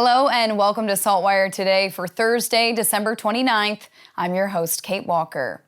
Hello and welcome to SaltWire today for Thursday, December 29th. I'm your host, Kate Walker.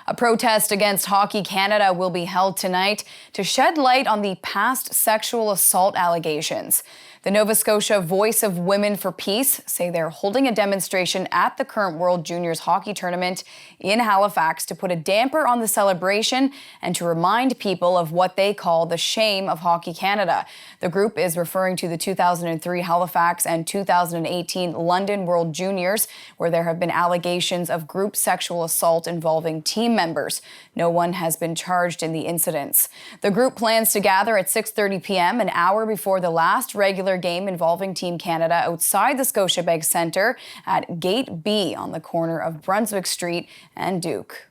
A protest against Hockey Canada will be held tonight to shed light on the past sexual assault allegations. The Nova Scotia Voice of Women for Peace say they're holding a demonstration at the current World Juniors Hockey Tournament in Halifax to put a damper on the celebration and to remind people of what they call the shame of Hockey Canada. The group is referring to the 2003 Halifax and 2018 London World Juniors, where there have been allegations of group sexual assault involving team members. No one has been charged in the incidents. The group plans to gather at 6:30 p.m., an hour before the last regular game involving Team Canada outside the Scotiabank Centre at Gate B on the corner of Brunswick Street and Duke.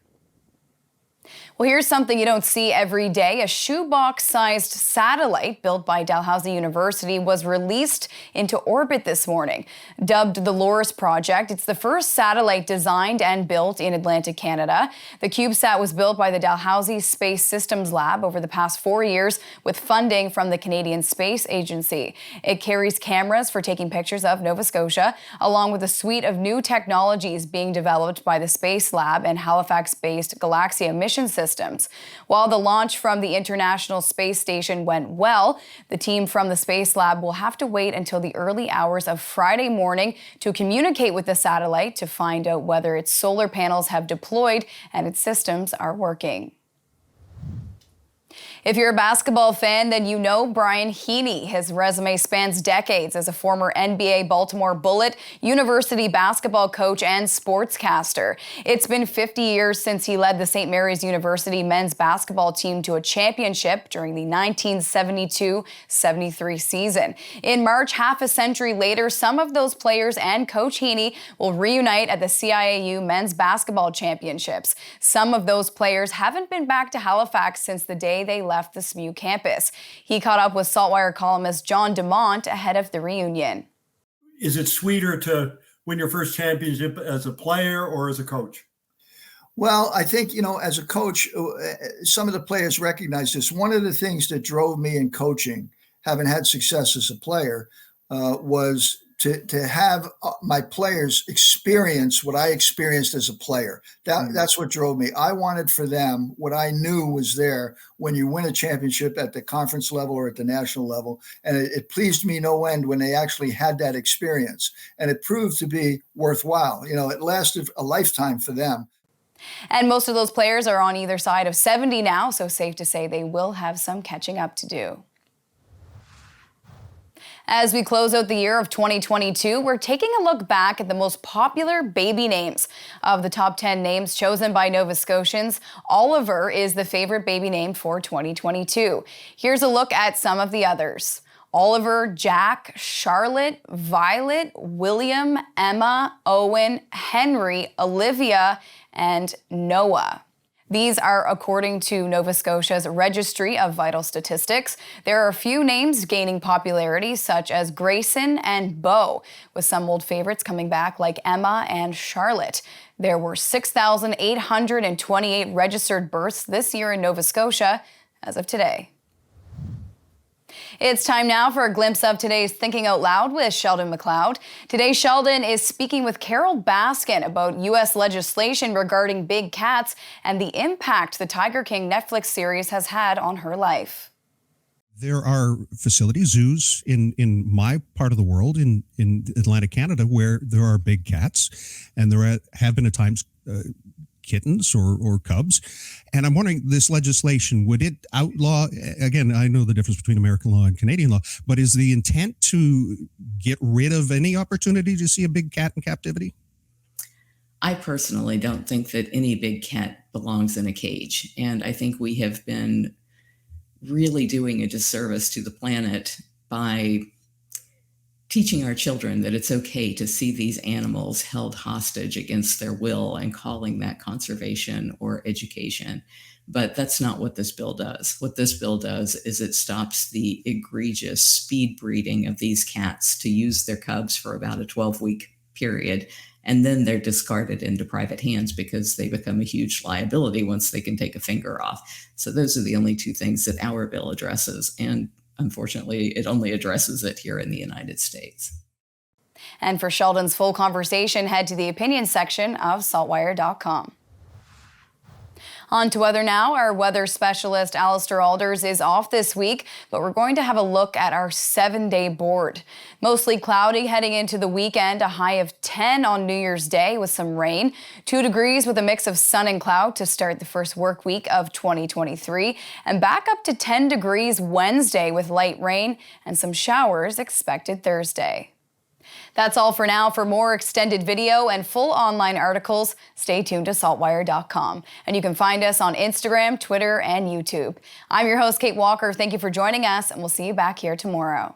Well, here's something you don't see every day. A shoebox-sized satellite built by Dalhousie University was released into orbit this morning. Dubbed the Loris Project, it's the first satellite designed and built in Atlantic Canada. The CubeSat was built by the Dalhousie Space Systems Lab over the past 4 years with funding from the Canadian Space Agency. It carries cameras for taking pictures of Nova Scotia, along with a suite of new technologies being developed by the Space Lab and Halifax-based Galaxia mission systems. While the launch from the International Space Station went well, the team from the Space Lab will have to wait until the early hours of Friday morning to communicate with the satellite to find out whether its solar panels have deployed and its systems are working. If you're a basketball fan, then you know Brian Heaney. His resume spans decades as a former NBA Baltimore Bullet, university basketball coach, and sportscaster. It's been 50 years since he led the St. Mary's University men's basketball team to a championship during the 1972-73 season. In March, half a century later, some of those players and Coach Heaney will reunite at the CIAU men's basketball championships. Some of those players haven't been back to Halifax since the day they left the SMU campus. He caught up with SaltWire columnist John Dumont ahead of the reunion. Is it sweeter to win your first championship as a player or as a coach? Well, I think, as a coach, some of the players recognize this. One of the things that drove me in coaching, having had success as a player, was to have my players experience what I experienced as a player. That's what drove me. I wanted for them what I knew was there when you win a championship at the conference level or at the national level. And it pleased me no end when they actually had that experience. And it proved to be worthwhile. It lasted a lifetime for them. And most of those players are on either side of 70 now, so safe to say they will have some catching up to do. As we close out the year of 2022, we're taking a look back at the most popular baby names. Of the top 10 names chosen by Nova Scotians, Oliver is the favorite baby name for 2022. Here's a look at some of the others: Oliver, Jack, Charlotte, Violet, William, Emma, Owen, Henry, Olivia, and Noah. These are according to Nova Scotia's Registry of Vital Statistics. There are a few names gaining popularity, such as Grayson and Beau, with some old favorites coming back like Emma and Charlotte. There were 6,828 registered births this year in Nova Scotia as of today. It's time now for a glimpse of today's Thinking Out Loud with Sheldon McLeod. Today, Sheldon is speaking with Carol Baskin about U.S. legislation regarding big cats and the impact the Tiger King Netflix series has had on her life. There are facilities, zoos in my part of the world, in Atlantic Canada, where there are big cats, and there have been at times kittens or cubs. And I'm wondering, this legislation, would it outlaw, again, I know the difference between American law and Canadian law, but is the intent to get rid of any opportunity to see a big cat in captivity? I personally don't think that any big cat belongs in a cage. And I think we have been really doing a disservice to the planet by teaching our children that it's okay to see these animals held hostage against their will and calling that conservation or education. But that's not what this bill does. What this bill does is it stops the egregious speed breeding of these cats to use their cubs for about a 12-week period. And then they're discarded into private hands because they become a huge liability once they can take a finger off. So those are the only two things that our bill addresses. And unfortunately, it only addresses it here in the United States. And for Sheldon's full conversation, head to the opinion section of SaltWire.com. On to weather now. Our weather specialist, Alistair Alders, is off this week, but we're going to have a look at our 7-day board. Mostly cloudy heading into the weekend, a high of 10 on New Year's Day with some rain, 2 degrees with a mix of sun and cloud to start the first work week of 2023, and back up to 10 degrees Wednesday with light rain and some showers expected Thursday. That's all for now. For more extended video and full online articles, stay tuned to SaltWire.com. And you can find us on Instagram, Twitter, and YouTube. I'm your host, Kate Walker. Thank you for joining us, and we'll see you back here tomorrow.